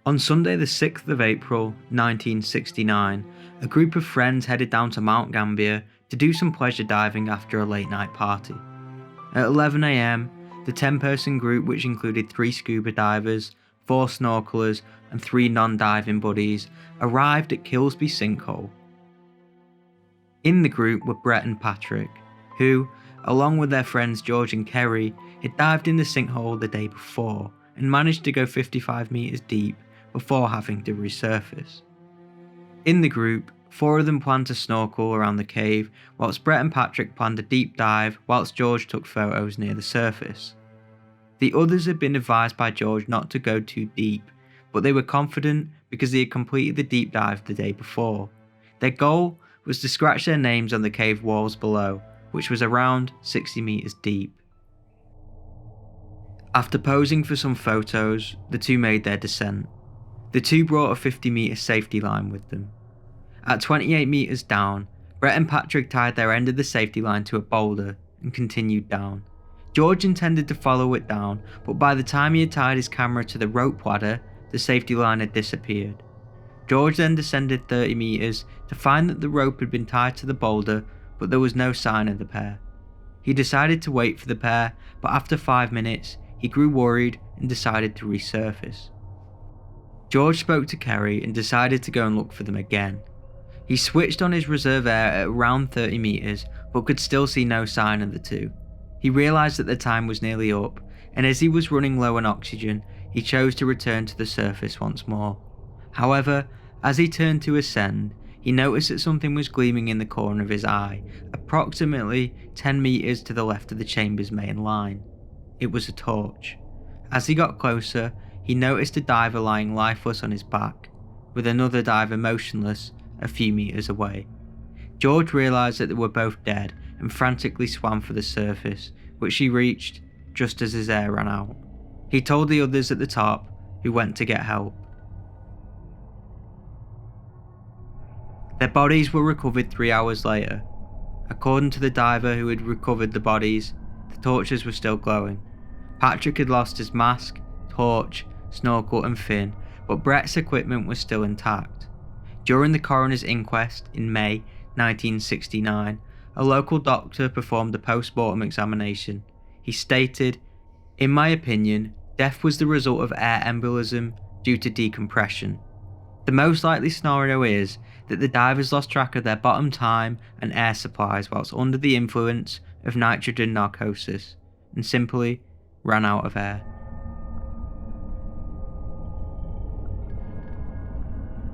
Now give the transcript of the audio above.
On Sunday the 6th of April 1969, a group of friends headed down to Mount Gambier to do some pleasure diving after a late night party. At 11 AM, the 10-person group, which included 3 scuba divers, 4 snorkelers and 3 non-diving buddies, arrived at Kilsby sinkhole. In the group were Bret and Patrick, who, along with their friends George and Kerry, had dived in the sinkhole the day before and managed to go 55 metres deep before having to resurface. In the group, 4 of them planned to snorkel around the cave, whilst Bret and Patrick planned a deep dive whilst George took photos near the surface. The others had been advised by George not to go too deep, but they were confident because they had completed the deep dive the day before. Their goal was to scratch their names on the cave walls below, which was around 60 metres deep. After posing for some photos, the two made their descent. The two brought a 50-metre safety line with them. At 28 metres down, Bret and Patrick tied their end of the safety line to a boulder and continued down. George intended to follow it down, but by the time he had tied his camera to the rope ladder, the safety line had disappeared. George then descended 30 metres to find that the rope had been tied to the boulder, but there was no sign of the pair. He decided to wait for the pair, but after 5 minutes, he grew worried and decided to resurface. George spoke to Kerry and decided to go and look for them again. He switched on his reserve air at around 30 metres, but could still see no sign of the two. He realised that the time was nearly up, and as he was running low on oxygen, he chose to return to the surface once more. However, as he turned to ascend, he noticed that something was gleaming in the corner of his eye, approximately 10 metres to the left of the chamber's main line. It was a torch. As he got closer, he noticed a diver lying lifeless on his back, with another diver motionless a few metres away. George realised that they were both dead and frantically swam for the surface, which he reached just as his air ran out. He told the others at the top, who went to get help. Their bodies were recovered 3 hours later. According to the diver who had recovered the bodies, the torches were still glowing. Patrick had lost his mask, torch, snorkel and fin, but Bret's equipment was still intact. During the coroner's inquest in May 1969, a local doctor performed a post-mortem examination. He stated, "In my opinion, death was the result of air embolism due to decompression. The most likely scenario is that the divers lost track of their bottom time and air supplies whilst under the influence of nitrogen narcosis and simply ran out of air."